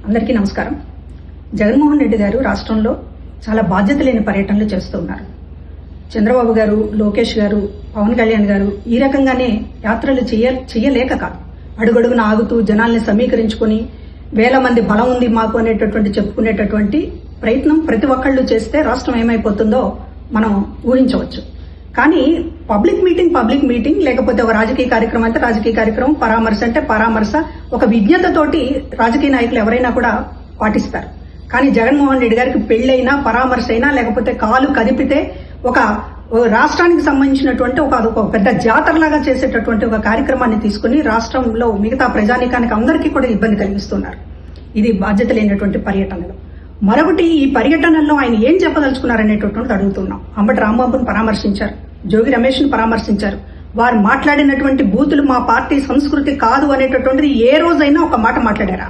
అందరికీ నమస్కారం. జగన్మోహన్ రెడ్డి గారు రాష్ట్రంలో చాలా బాధ్యత లేని పర్యటనలు చేస్తూ ఉన్నారు. చంద్రబాబు గారు, లోకేష్ గారు, పవన్ కళ్యాణ్ గారు ఈ రకంగానే యాత్రలు చేయలేక కాదు, అడుగడుగున ఆగుతూ జనాల్ని సమీకరించుకుని వేల మంది బలం ఉంది మాకు అనేటటువంటి చెప్పుకునేటటువంటి ప్రయత్నం ప్రతి ఒక్కళ్ళు చేస్తే రాష్ట్రం ఏమైపోతుందో మనం ఊహించవచ్చు. కానీ పబ్లిక్ మీటింగ్ లేకపోతే ఒక రాజకీయ కార్యక్రమం అంటే రాజకీయ కార్యక్రమం, పరామర్శ అంటే పరామర్శ, ఒక విజ్ఞతతోటి రాజకీయ నాయకులు ఎవరైనా కూడా పాటిస్తారు. కానీ జగన్మోహన్ రెడ్డి గారికి పెళ్లైనా, పరామర్శ అయినా, లేకపోతే కాలు కదిపితే ఒక రాష్ట్రానికి సంబంధించినటువంటి ఒక పెద్ద జాతరలాగా చేసేటటువంటి ఒక కార్యక్రమాన్ని తీసుకుని రాష్ట్రంలో మిగతా ప్రజానీకానికి అందరికీ కూడా ఇబ్బంది కలిగిస్తున్నారు. ఇది బాధ్యత లేనటువంటి పర్యటనలు. మరొకటి, ఈ పర్యటనల్లో ఆయన ఏం చెప్పదలుచుకున్నారనేటటువంటిది అడుగుతున్నాం. అంబటి రాంబాబును పరామర్శించారు, జోగి రమేష్ ను పరామర్శించారు. వారు మాట్లాడినటువంటి బూతులు మా పార్టీ సంస్కృతి కాదు అనేటటువంటిది ఏ రోజైనా ఒక మాట మాట్లాడారా?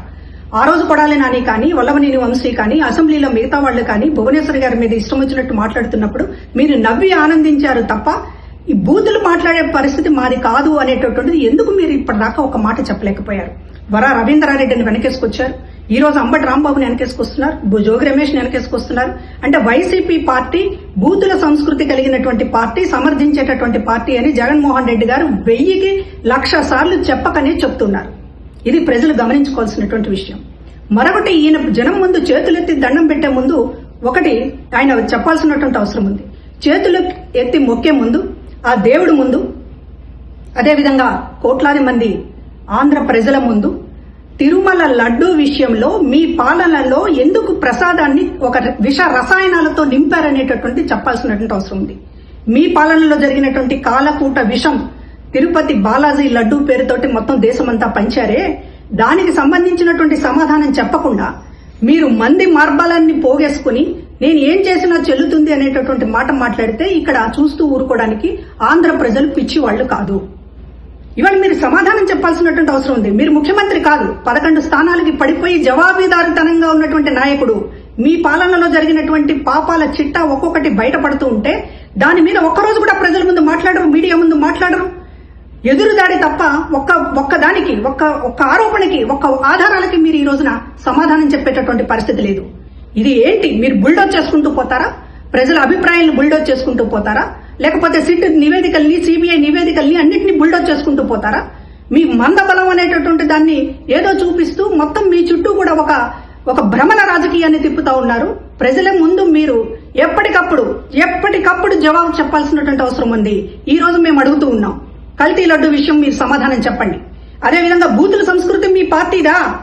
ఆ రోజు కొడాలి నాని కానీ, వల్లభనేని వంశీ కానీ, అసెంబ్లీలో మిగతా వాళ్ళు కానీ భువనేశ్వర్ గారి మీద ఇష్టం వచ్చినట్టు మాట్లాడుతున్నప్పుడు మీరు నవ్వి ఆనందించారు తప్ప ఈ బూతులు మాట్లాడే పరిస్థితి మాది కాదు అనేటటువంటిది ఎందుకు మీరు ఇప్పటిదాకా ఒక మాట చెప్పలేకపోయారు? వరా రవీంద్రారెడ్డిని వెనకేసుకొచ్చారు, ఈ రోజు అంబటి రాంబాబుని వెనకేసుకొస్తున్నారు, జోగి రమేష్ ని వెనకేసుకొస్తున్నారు. అంటే వైసీపీ పార్టీ బూతుల సంస్కృతి కలిగినటువంటి పార్టీ, సమర్థించేటటువంటి పార్టీ అని జగన్మోహన్ రెడ్డి గారు 1000కి 1,00,000 సార్లు చెప్పకనే చెప్తున్నారు. ఇది ప్రజలు గమనించుకోవాల్సినటువంటి విషయం. మరొకటి, ఈయన జనం ముందు చేతులెత్తి దండం పెట్టే ముందు ఒకటి ఆయన చెప్పాల్సినటువంటి అవసరం ఉంది. చేతులు ఎత్తి మొక్కే ముందు ఆ దేవుడి ముందు, అదేవిధంగా కోట్లాది మంది ఆంధ్ర ప్రజల ముందు తిరుమల లడ్డూ విషయంలో మీ పాలనలో ఎందుకు ప్రసాదాన్ని ఒక విష రసాయనాలతో నింపారనేటటువంటి చెప్పాల్సినటువంటి అవసరం ఉంది. మీ పాలనలో జరిగినటువంటి కాలకూట విషం తిరుపతి బాలాజీ లడ్డూ పేరుతోటి మొత్తం దేశమంతా పంచారే, దానికి సంబంధించినటువంటి సమాధానం చెప్పకుండా మీరు మంది మార్బాలన్నీ పోగేసుకుని నేను ఏం చేసినా చెల్లుతుంది అనేటటువంటి మాట మాట్లాడితే ఇక్కడ చూస్తూ ఊరుకోవడానికి ఆంధ్ర ప్రజలు పిచ్చి వాళ్ళు కాదు. ఇవాళ మీరు సమాధానం చెప్పాల్సినటువంటి అవసరం ఉంది. మీరు ముఖ్యమంత్రి కాదు, 11 స్థానాలకి పడిపోయి జవాబుదారితనంగా ఉన్నటువంటి నాయకుడు. మీ పాలనలో జరిగినటువంటి పాపాల చిట్టా ఒక్కొక్కటి బయటపడుతూ ఉంటే దాని మీద ఒక్కరోజు కూడా ప్రజల ముందు మాట్లాడరు, మీడియా ముందు మాట్లాడరు. ఎదురుదాడి తప్ప ఒక్క ఆరోపణకి, ఒక్క ఆధారాలకి మీరు ఈ రోజున సమాధానం చెప్పేటటువంటి పరిస్థితి లేదు. ఇది ఏంటి? మీరు బుల్డోజ్ చేసుకుంటూ పోతారా? ప్రజల అభిప్రాయాలను బుల్డోజ్ చేసుకుంటూ పోతారా? లేకపోతే సిట్ నివేదికల్ని, సిబిఐ నివేదికల్ని అన్నింటినీ బుల్డోజ్ చేసుకుంటూ పోతారా? మీ మందబలం అనేటటువంటి దాన్ని ఏదో చూపిస్తూ మొత్తం మీ చుట్టూ కూడా ఒక భ్రమణ రాజకీయాన్ని తిప్పుతా ఉన్నారు. ప్రజల ముందు మీరు ఎప్పటికప్పుడు జవాబు చెప్పాల్సినటువంటి అవసరం ఉంది. ఈ రోజు మేము అడుగుతూ ఉన్నాం, కల్తీ లడ్డు విషయం మీరు సమాధానం చెప్పండి. అదేవిధంగా బూతుల సంస్కృతి మీ పార్టీదా?